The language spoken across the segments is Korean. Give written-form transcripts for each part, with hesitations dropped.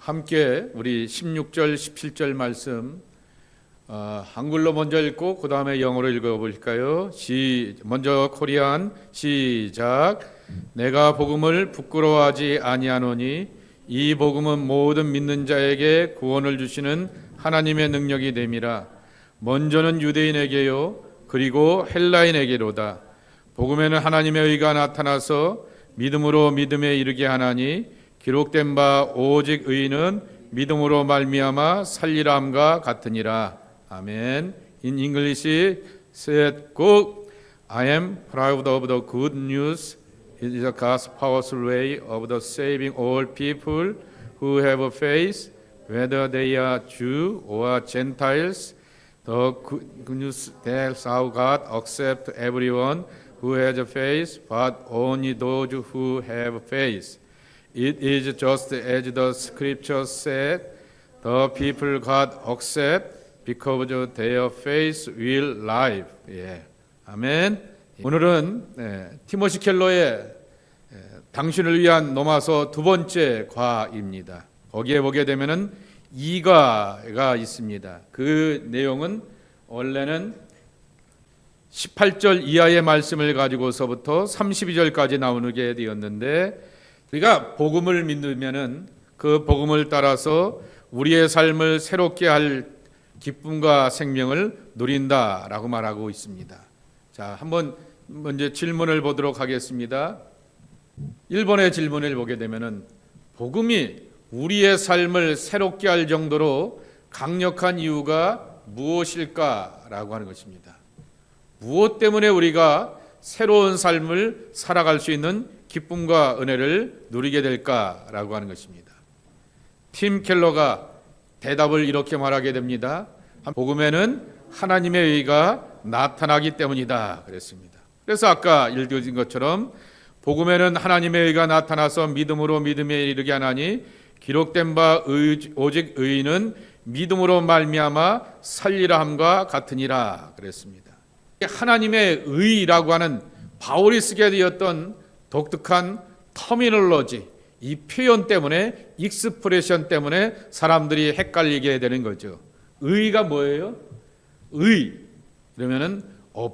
함께 우리 16절, 17절 말씀 한글로 먼저 읽고 그 다음에 영어로 읽어볼까요? 먼저 코리안 시작. 내가 복음을 부끄러워하지 아니하노니 이 복음은 모든 믿는 자에게 구원을 주시는 하나님의 능력이 됨이라. 먼저는 유대인에게요 그리고 헬라인에게로다. 복음에는 하나님의 의가 나타나서 믿음으로 믿음에 이르게 하나니 기록된 바 오직 의인은 믿음으로 말미암아 살리라 함과 같으니라. 아멘. In English, said, "Quote, I am proud of the good news. It is God's powerful way of the saving all people who have faith, whether they are Jew or Gentiles. The good news tells how God accepts everyone who has faith, but only those who have faith. It is just as the scripture said, the people God accepts because their faith will live." 예. 아멘. 오늘은 티모시 켈러의 당신을 위한 로마서 두 번째 과입니다. 거기에 보게 되면은 2과가 있습니다. 그 내용은 원래는 18절 이하의 말씀을 가지고서부터 32절까지 나오게 되었는데, 우리가 복음을 믿으면은 그 복음을 따라서 우리의 삶을 새롭게 할 기쁨과 생명을 누린다라고 말하고 있습니다. 자, 한번 먼저 질문을 보도록 하겠습니다. 1번의 질문을 보게 되면은 복음이 우리의 삶을 새롭게 할 정도로 강력한 이유가 무엇일까라고 하는 것입니다. 무엇 때문에 우리가 새로운 삶을 살아갈 수 있는 기쁨과 은혜를 누리게 될까라고 하는 것입니다. 팀 켈러가 대답을 이렇게 말하게 됩니다. 복음에는 하나님의 의가 나타나기 때문이다 그랬습니다. 그래서 아까 읽어진 것처럼 복음에는 하나님의 의가 나타나서 믿음으로 믿음에 이르게 하나니 기록된 바 오직 의인은 믿음으로 말미암아 살리라 함과 같으니라 그랬습니다. 하나님의 의라고 하는 바울이 쓰게 되었던 독특한 터미놀로지, 이 표현 때문에, 익스프레션 때문에 사람들이 헷갈리게 되는 거죠. 의가 뭐예요? 의 그러면은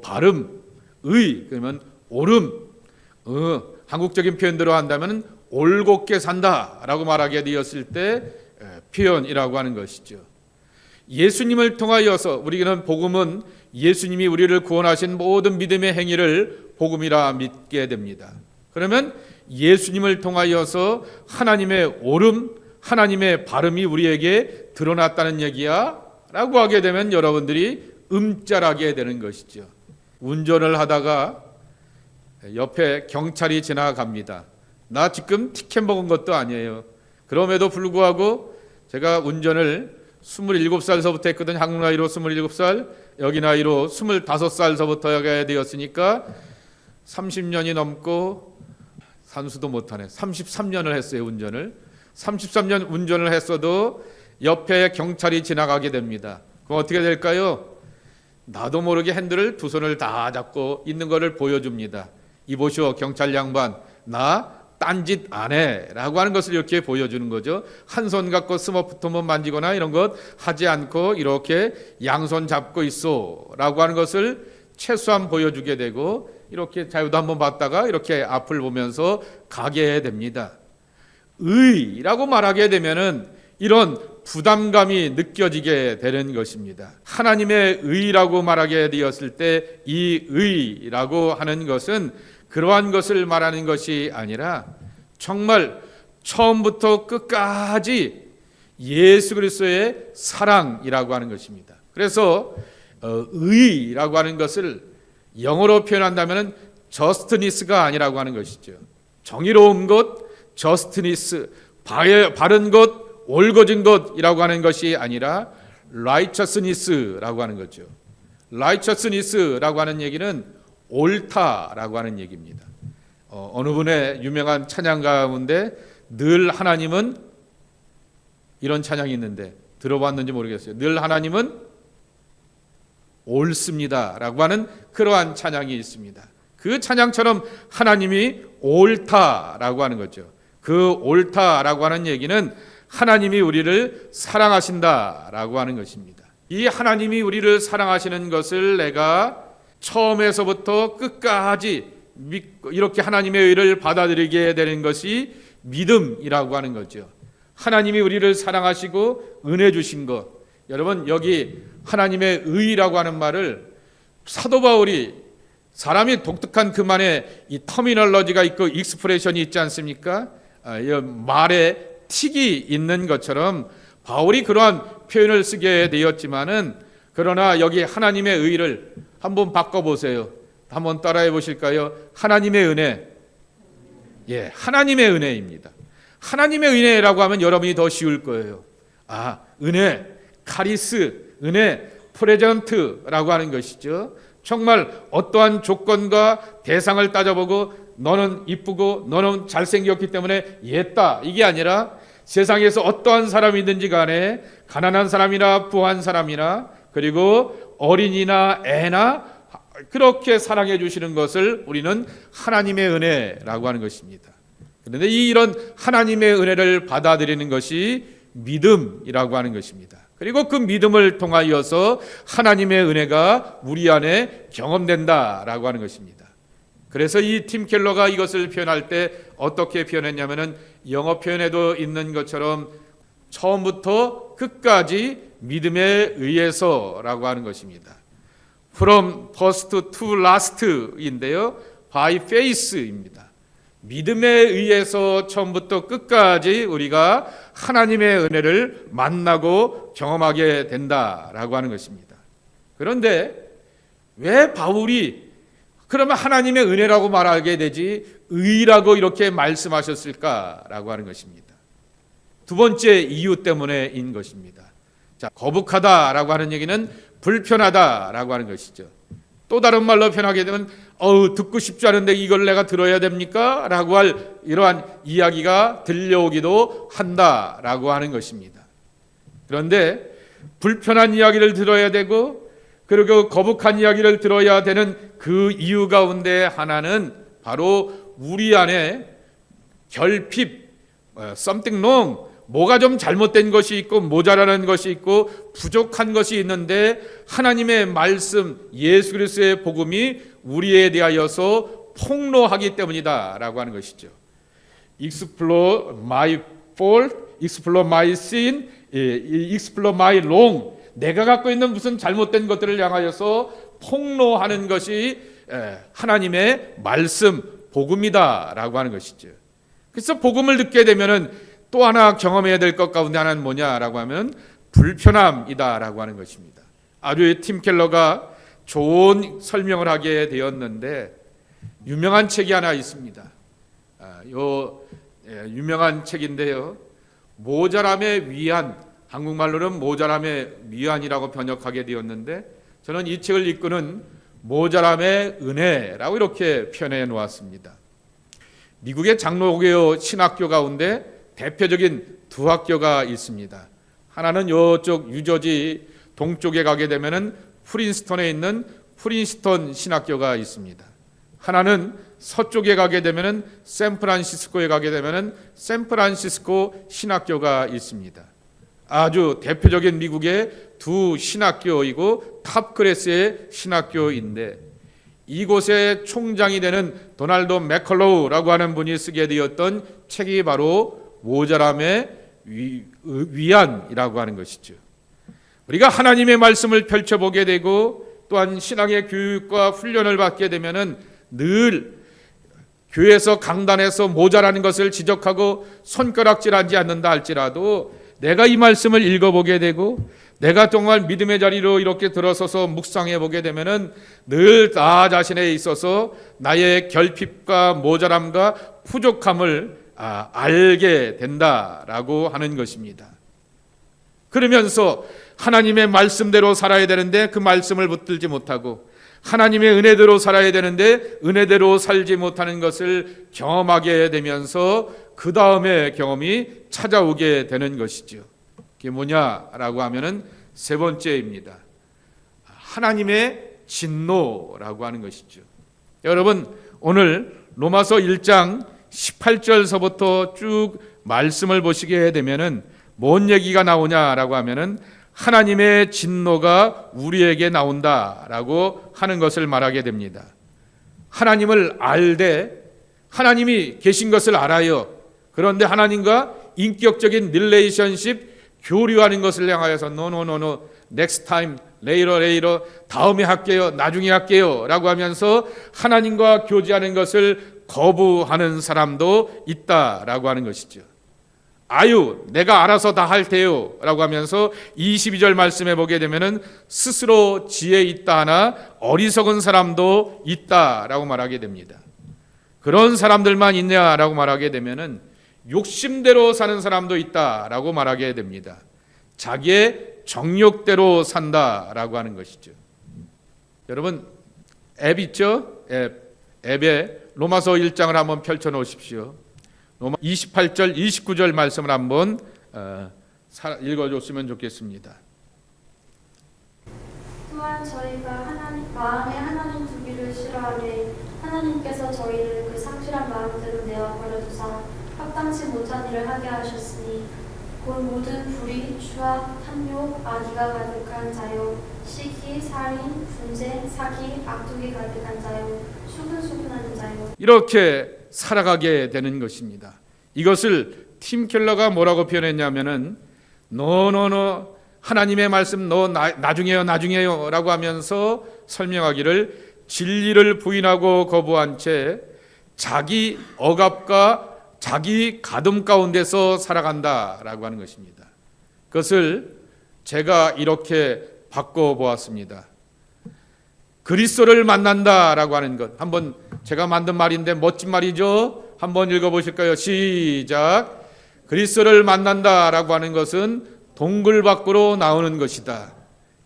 발음, 의 그러면 옳음, 한국적인 표현대로 한다면 올곧게 산다라고 말하게 되었을 때 표현이라고 하는 것이죠. 예수님을 통하여서 우리는 복음은 예수님이 우리를 구원하신 모든 믿음의 행위를 복음이라 믿게 됩니다. 그러면 예수님을 통하여서 하나님의 옳음, 하나님의 발음이 우리에게 드러났다는 얘기야 라고 하게 되면 여러분들이 음짤하게 되는 것이죠. 운전을 하다가 옆에 경찰이 지나갑니다. 나 지금 티켓 먹은 것도 아니에요. 그럼에도 불구하고 제가 운전을 27살서부터 했거든요. 한국 나이로 27살, 여기 나이로 25살서부터 하게 되었으니까 30년이 넘고 산수도 못하네. 33년을 했어요, 운전을. 33년 운전을 했어도 옆에 경찰이 지나가게 됩니다. 그럼 어떻게 될까요? 나도 모르게 핸들을 두 손을 다 잡고 있는 것을 보여줍니다. 이보시오, 경찰 양반, 나 딴짓 안 해 라고 하는 것을 이렇게 보여주는 거죠. 한 손 갖고 스마트폰 만지거나 이런 것 하지 않고 이렇게 양손 잡고 있어 라고 하는 것을 최소한 보여주게 되고, 이렇게 자유도 한번 받다가 이렇게 앞을 보면서 가게 됩니다. 의라고 말하게 되면은 이런 부담감이 느껴지게 되는 것입니다. 하나님의 의라고 말하게 되었을 때 이 의라고 하는 것은 그러한 것을 말하는 것이 아니라 정말 처음부터 끝까지 예수 그리스도의 사랑이라고 하는 것입니다. 그래서 의라고 하는 것을 영어로 표현한다면 justness가 아니라고 하는 것이죠. 정의로운 것, justness, 바른 것, 옳거진 것이라고 하는 것이 아니라 righteousness라고 하는 거죠. righteousness라고 하는 얘기는 옳다라고 하는 얘기입니다. 어느 분의 유명한 찬양 가운데 늘 하나님은, 이런 찬양이 있는데 들어봤는지 모르겠어요. 늘 하나님은 옳습니다 라고 하는 그러한 찬양이 있습니다. 그 찬양처럼 하나님이 옳다라고 하는 거죠. 그 옳다라고 하는 얘기는 하나님이 우리를 사랑하신다라고 하는 것입니다. 이 하나님이 우리를 사랑하시는 것을 내가 처음에서부터 끝까지 믿고 이렇게 하나님의 의를 받아들이게 되는 것이 믿음이라고 하는 거죠. 하나님이 우리를 사랑하시고 은혜 주신 것. 여러분, 여기 하나님의 의라고 하는 말을 사도 바울이, 사람이 독특한 그만의 이 터미널러지가 있고 익스프레션이 있지 않습니까? 말에 틱이 있는 것처럼 바울이 그러한 표현을 쓰게 되었지만은, 그러나 여기 하나님의 의를 한번 바꿔보세요. 한번 따라해 보실까요? 하나님의 은혜. 하나님의 은혜입니다. 하나님의 은혜라고 하면 여러분이 더 쉬울 거예요. 은혜, 카리스, 은혜, 프레젠트라고 하는 것이죠. 정말 어떠한 조건과 대상을 따져보고 너는 이쁘고 너는 잘생겼기 때문에 옛다, 이게 아니라 세상에서 어떠한 사람이든지 간에 가난한 사람이나 부한 사람이나 그리고 어린이나 애나 그렇게 사랑해 주시는 것을 우리는 하나님의 은혜라고 하는 것입니다. 그런데 이런 하나님의 은혜를 받아들이는 것이 믿음이라고 하는 것입니다. 그리고 그 믿음을 통하여서 하나님의 은혜가 우리 안에 경험된다라고 하는 것입니다. 그래서 이 팀 켈러가 이것을 표현할 때 어떻게 표현했냐면은 영어 표현에도 있는 것처럼 처음부터 끝까지 믿음에 의해서라고 하는 것입니다. From first to last인데요, by faith입니다. 믿음에 의해서 처음부터 끝까지 우리가 하나님의 은혜를 만나고 경험하게 된다라고 하는 것입니다. 그런데 왜 바울이 그러면 하나님의 은혜라고 말하게 되지 의라고 이렇게 말씀하셨을까라고 하는 것입니다. 두 번째 이유 때문에인 것입니다. 자, 거북하다라고 하는 얘기는 불편하다라고 하는 것이죠. 또 다른 말로 표현하게 되면 듣고 싶지 않은데 이걸 내가 들어야 됩니까? 라고 할 이러한 이야기가 들려오기도 한다라고 하는 것입니다. 그런데 불편한 이야기를 들어야 되고 그리고 거북한 이야기를 들어야 되는 그 이유 가운데 하나는 바로 우리 안에 결핍, something wrong, 뭐가 좀 잘못된 것이 있고 모자라는 것이 있고 부족한 것이 있는데 하나님의 말씀 예수 그리스도의 복음이 우리에 대하여서 폭로하기 때문이다라고 하는 것이죠. Explore my fault, explore my sin, explore my wrong. 내가 갖고 있는 무슨 잘못된 것들을 향하여서 폭로하는 것이 하나님의 말씀 복음이다라고 하는 것이죠. 그래서 복음을 듣게 되면은 또 하나 경험해야 될 것 가운데 하나는 뭐냐라고 하면 불편함이다라고 하는 것입니다. 아주 팀 켈러가 좋은 설명을 하게 되었는데 유명한 책이 하나 있습니다. 유명한 책인데요, 모자람의 위안, 한국말로는 모자람의 위안이라고 번역하게 되었는데 저는 이 책을 읽고는 모자람의 은혜라고 이렇게 표현해 놓았습니다. 미국의 장로교 신학교 가운데 대표적인 두 학교가 있습니다. 하나는 이쪽 유저지 동쪽에 가게 되면은 프린스턴에 있는 프린스턴 신학교가 있습니다. 하나는 서쪽에 가게 되면은 샌프란시스코에 가게 되면은 샌프란시스코 신학교가 있습니다. 아주 대표적인 미국의 두 신학교이고 탑 클래스의 신학교인데 이곳의 총장이 되는 도널드 맥컬로우라고 하는 분이 쓰게 되었던 책이 바로 모자람의 위안이라고 하는 것이죠. 우리가 하나님의 말씀을 펼쳐보게 되고 또한 신앙의 교육과 훈련을 받게 되면은 늘 교회에서 강단에서 모자라는 것을 지적하고 손가락질하지 않는다 할지라도 내가 이 말씀을 읽어보게 되고 내가 정말 믿음의 자리로 이렇게 들어서서 묵상해 보게 되면은 늘 나 자신에 있어서 나의 결핍과 모자람과 부족함을 알게 된다라고 하는 것입니다. 그러면서 하나님의 말씀대로 살아야 되는데 그 말씀을 붙들지 못하고 하나님의 은혜대로 살아야 되는데 은혜대로 살지 못하는 것을 경험하게 되면서 그 다음에 경험이 찾아오게 되는 것이죠. 그게 뭐냐라고 하면은 세 번째입니다. 하나님의 진노라고 하는 것이죠. 여러분, 오늘 로마서 1장 18절서부터 쭉 말씀을 보시게 되면은 뭔 얘기가 나오냐라고 하면은 하나님의 진노가 우리에게 나온다라고 하는 것을 말하게 됩니다. 하나님을 알되 하나님이 계신 것을 알아요. 그런데 하나님과 인격적인 릴레이션십 교류하는 것을 향하여서 노노노노 next time later 다음에 할게요 나중에 할게요 라고 하면서 하나님과 교제하는 것을 거부하는 사람도 있다라고 하는 것이죠. 아유 내가 알아서 다 할 테요 라고 하면서 22절 말씀에 보게 되면은 스스로 지혜 있다 하나 어리석은 사람도 있다라고 말하게 됩니다. 그런 사람들만 있냐라고 말하게 되면은 욕심대로 사는 사람도 있다라고 말하게 됩니다. 자기의 정욕대로 산다라고 하는 것이죠. 여러분 앱 있죠? 앱에 로마서 1장을 한번 펼쳐 놓으십시오. 로마 28절 29절 말씀을 한번 읽어줬으면 좋겠습니다. 또한 저희가 마음에 하나님 두기를 싫어하되 하나님께서 저희를 그 상실한 마음대로 내어 버려두사 합당치 못한 일을 하게 하셨으니 곧 모든 불의, 추악, 탐욕, 악의가 가득한 자요 시기, 살인, 분쟁, 사기, 악독이 가득한 자요 수근수근하는 자요. 이렇게 살아가게 되는 것입니다. 이것을 팀 켈러가 뭐라고 표현했냐면은 노노노 하나님의 말씀 너 나중에요 라고 하면서 설명하기를 진리를 부인하고 거부한 채 자기 억압과 자기 가둠 가운데서 살아간다라고 하는 것입니다. 그것을 제가 이렇게 바꿔보았습니다. 그리스도를 만난다라고 하는 것. 한번 제가 만든 말인데 멋진 말이죠. 한번 읽어보실까요? 시작. 그리스도를 만난다라고 하는 것은 동굴 밖으로 나오는 것이다.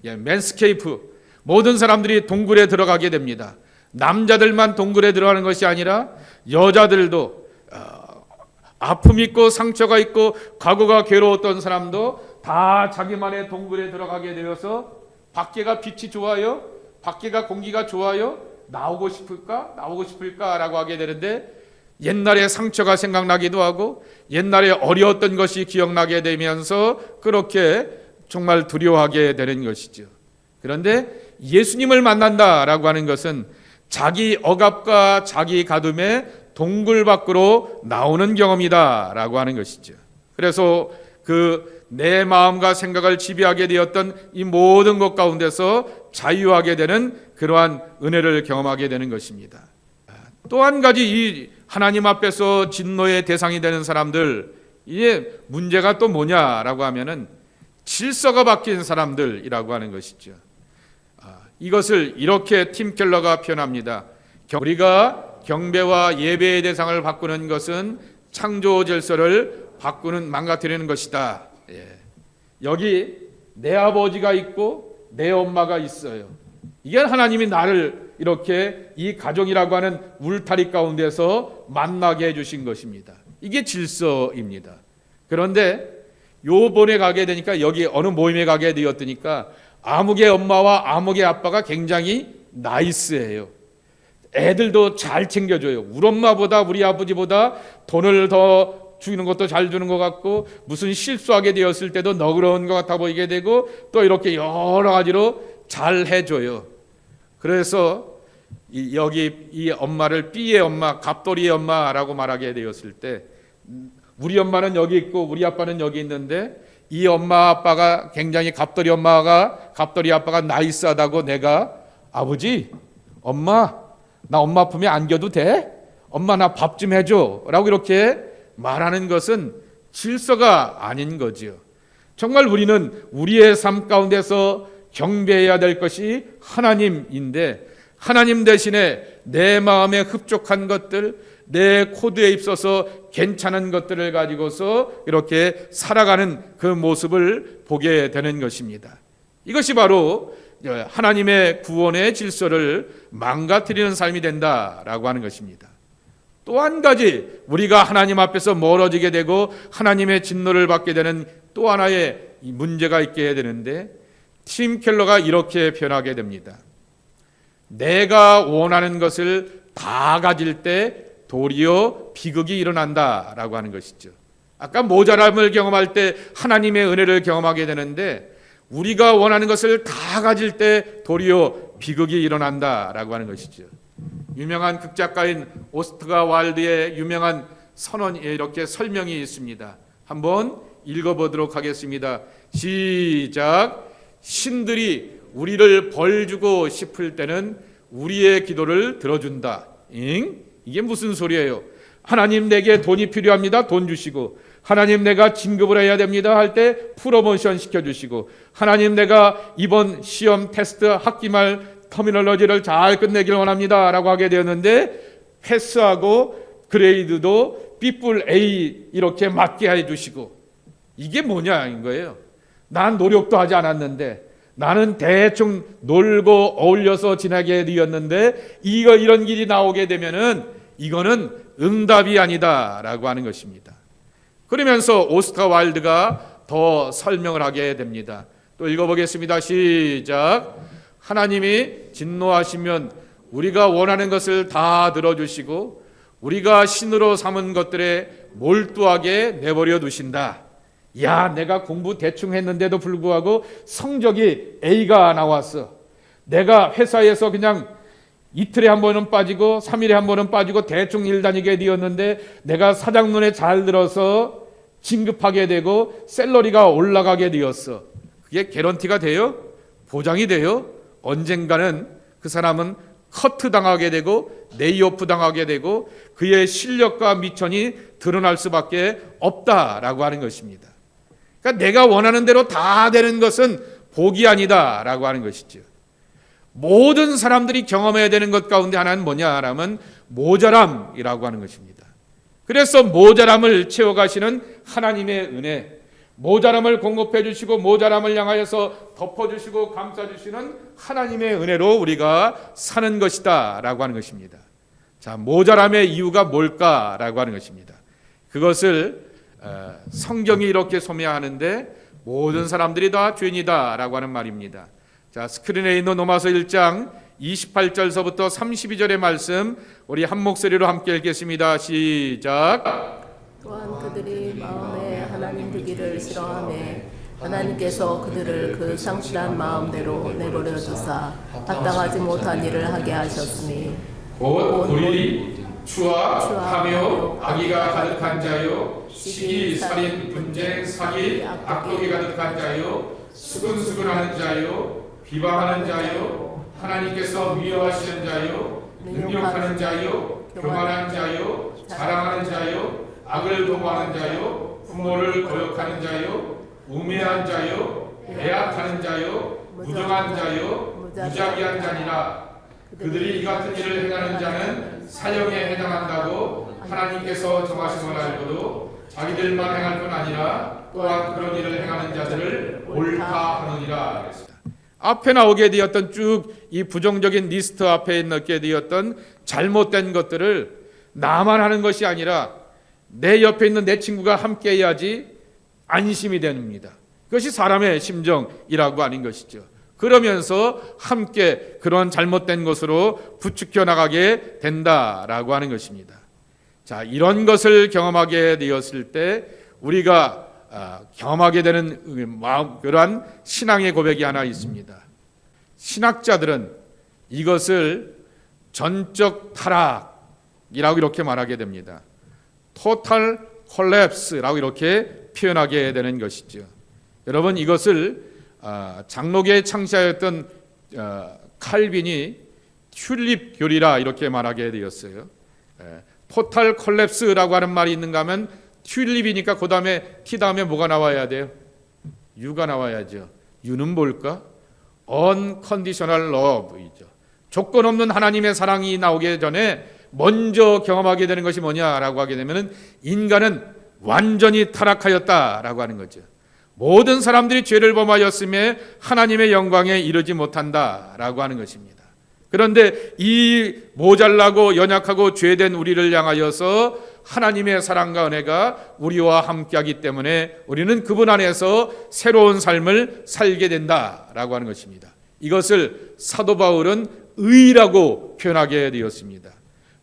맨스케이프. 모든 사람들이 동굴에 들어가게 됩니다. 남자들만 동굴에 들어가는 것이 아니라 여자들도 아픔이 있고 상처가 있고 과거가 괴로웠던 사람도 다 자기만의 동굴에 들어가게 되어서 밖에가 빛이 좋아요? 밖에가 공기가 좋아요? 나오고 싶을까? 라고 하게 되는데 옛날의 상처가 생각나기도 하고 옛날에 어려웠던 것이 기억나게 되면서 그렇게 정말 두려워하게 되는 것이죠. 그런데 예수님을 만난다라고 하는 것은 자기 억압과 자기 가둠에 동굴 밖으로 나오는 경험이다라고 하는 것이죠. 그래서 그 내 마음과 생각을 지배하게 되었던 이 모든 것 가운데서 자유하게 되는 그러한 은혜를 경험하게 되는 것입니다. 또 한 가지 이 하나님 앞에서 진노의 대상이 되는 사람들, 이게 문제가 또 뭐냐라고 하면은 질서가 바뀐 사람들이라고 하는 것이죠. 이것을 이렇게 팀 켈러가 표현합니다. 우리가 경배와 예배의 대상을 바꾸는 것은 창조 질서를 망가뜨리는 것이다. 여기 내 아버지가 있고 내 엄마가 있어요. 이게 하나님이 나를 이렇게 이 가정이라고 하는 울타리 가운데서 만나게 해주신 것입니다. 이게 질서입니다. 그런데 요번에 가게 되니까 여기 어느 모임에 가게 되었더니까 아무개 엄마와 아무개 아빠가 굉장히 나이스해요. 애들도 잘 챙겨줘요. 우리 엄마보다 우리 아버지보다 돈을 더 주는 것도 잘 주는 것 같고 무슨 실수하게 되었을 때도 너그러운 것 같아 보이게 되고 또 이렇게 여러 가지로 잘 해줘요. 그래서 여기 이 엄마를 B의 엄마, 갑돌이의 엄마라고 말하게 되었을 때 우리 엄마는 여기 있고 우리 아빠는 여기 있는데 이 엄마 아빠가 굉장히 갑돌이 아빠가 나이스하다고 내가 아버지, 엄마 나 엄마 품에 안겨도 돼? 엄마 나 밥 좀 해줘 라고 이렇게 말하는 것은 질서가 아닌 거지요. 정말 우리는 우리의 삶 가운데서 경배해야 될 것이 하나님인데 하나님 대신에 내 마음에 흡족한 것들, 내 코드에 있어서 괜찮은 것들을 가지고서 이렇게 살아가는 그 모습을 보게 되는 것입니다. 이것이 바로 하나님의 구원의 질서를 망가뜨리는 삶이 된다라고 하는 것입니다. 또 한 가지 우리가 하나님 앞에서 멀어지게 되고 하나님의 진노를 받게 되는 또 하나의 문제가 있게 되는데 팀 켈러가 이렇게 표현하게 됩니다. 내가 원하는 것을 다 가질 때 도리어 비극이 일어난다라고 하는 것이죠. 아까 모자람을 경험할 때 하나님의 은혜를 경험하게 되는데 우리가 원하는 것을 다 가질 때 도리어 비극이 일어난다라고 하는 것이죠. 유명한 극작가인 오스트가 와일드의 유명한 선언에 이렇게 설명이 있습니다. 한번 읽어보도록 하겠습니다. 시작. 신들이 우리를 벌주고 싶을 때는 우리의 기도를 들어준다. 이게 무슨 소리예요? 하나님 내게 돈이 필요합니다. 돈 주시고, 하나님 내가 진급을 해야 됩니다 할 때 프로모션 시켜주시고, 하나님 내가 이번 시험 테스트 학기 말 터미널러지를 잘 끝내길 원합니다 라고 하게 되었는데 패스하고 그레이드도 B뿔 이렇게 맞게 해주시고, 이게 뭐냐인 거예요. 난 노력도 하지 않았는데, 나는 대충 놀고 어울려서 지나게 되었는데 이런 길이 나오게 되면은 이거는 응답이 아니다라고 하는 것입니다. 그러면서 오스카 와일드가 더 설명을 하게 됩니다. 또 읽어보겠습니다. 시작. 하나님이 진노하시면 우리가 원하는 것을 다 들어주시고 우리가 신으로 삼은 것들에 몰두하게 내버려 두신다. 야, 내가 공부 대충 했는데도 불구하고 성적이 A가 나왔어. 내가 회사에서 그냥 이틀에 한 번은 빠지고 3일에 한 번은 빠지고 대충 일 다니게 되었는데 내가 사장 눈에 잘 들어서 진급하게 되고 샐러리가 올라가게 되었어. 그게 개런티가 돼요? 보장이 돼요? 언젠가는 그 사람은 커트 당하게 되고 레이오프 당하게 되고 그의 실력과 미천이 드러날 수밖에 없다라고 하는 것입니다. 그러니까 내가 원하는 대로 다 되는 것은 복이 아니다라고 하는 것이죠. 모든 사람들이 경험해야 되는 것 가운데 하나는 뭐냐라면 모자람이라고 하는 것입니다. 그래서 모자람을 채워가시는 하나님의 은혜, 모자람을 공급해 주시고 모자람을 향하여서 덮어주시고 감싸주시는 하나님의 은혜로 우리가 사는 것이다 라고 하는 것입니다. 자, 모자람의 이유가 뭘까라고 하는 것입니다. 그것을 성경이 이렇게 소개하는데 모든 사람들이 다 죄인이다 라고 하는 말입니다. 자, 스크린에 있는 로마서 1장 28절서부터 32절의 말씀 우리 한 목소리로 함께 읽겠습니다. 시작. 또한 그들이 마음에 하나님 두기를 싫어하며 하나님께서 그들을 그 상실한 마음대로 내버려 두사 합당하지 못한 일을 하게 하셨으니 곧 불의, 추악하며 악의가 가득한 자요, 시기, 살인, 분쟁, 사기, 악독이 가득한 자요, 수근수근하는 자요, 비방하는 자요, 하나님께서 미워하시는 자요, 능욕하는 자요, 교만한 자요, 자랑하는 자요, 악을 도모하는 자요, 부모를 거역하는 자요, 우매한 자요, 배약하는 자요, 무정한 자요, 무자비한 자니라. 그들이 이 같은 일을 행하는 자는 사형에 해당한다고 하나님께서 정하심을 알고도 자기들만 행할 뿐 아니라 또한 그런 일을 행하는 자들을 옳다 하느니라. 앞에 나오게 되었던 쭉 이 부정적인 리스트 앞에 넣게 되었던 잘못된 것들을 나만 하는 것이 아니라 내 옆에 있는 내 친구가 함께 해야지 안심이 됩니다. 그것이 사람의 심정이라고 하는 것이죠. 그러면서 함께 그런 잘못된 것으로 부추겨 나가게 된다라고 하는 것입니다. 자, 이런 것을 경험하게 되었을 때 우리가 경험하게 되는 그러한 신앙의 고백이 하나 있습니다. 신학자들은 이것을 전적 타락이라고 이렇게 말하게 됩니다. 토탈 콜랩스라고 이렇게 표현하게 되는 것이죠. 여러분, 이것을 장로교의 창시하였던 칼빈이 튤립 교리라 이렇게 말하게 되었어요. 토탈 콜랩스라고 하는 말이 있는가 하면 튤립이니까 그 다음에 T 다음에 뭐가 나와야 돼요? U가 나와야죠. U는 뭘까? Unconditional Love이죠. 조건 없는 하나님의 사랑이 나오기 전에 먼저 경험하게 되는 것이 뭐냐라고 하게 되면 인간은 완전히 타락하였다라고 하는 거죠. 모든 사람들이 죄를 범하였음에 하나님의 영광에 이르지 못한다라고 하는 것입니다. 그런데 이 모자라고 연약하고 죄된 우리를 향하여서 하나님의 사랑과 은혜가 우리와 함께하기 때문에 우리는 그분 안에서 새로운 삶을 살게 된다라고 하는 것입니다. 이것을 사도 바울은 의라고 표현하게 되었습니다.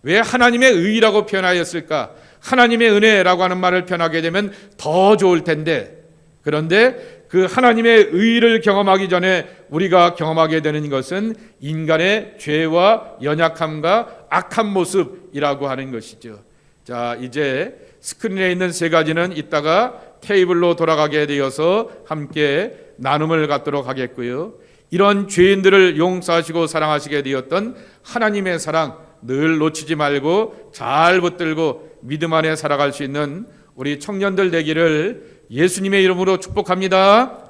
왜 하나님의 의라고 표현하였을까? 하나님의 은혜라고 하는 말을 표현하게 되면 더 좋을 텐데, 그런데 그 하나님의 의를 경험하기 전에 우리가 경험하게 되는 것은 인간의 죄와 연약함과 악한 모습이라고 하는 것이죠. 자, 이제 스크린에 있는 세 가지는 이따가 테이블로 돌아가게 되어서 함께 나눔을 갖도록 하겠고요. 이런 죄인들을 용서하시고 사랑하시게 되었던 하나님의 사랑 늘 놓치지 말고 잘 붙들고 믿음 안에 살아갈 수 있는 우리 청년들 되기를 예수님의 이름으로 축복합니다.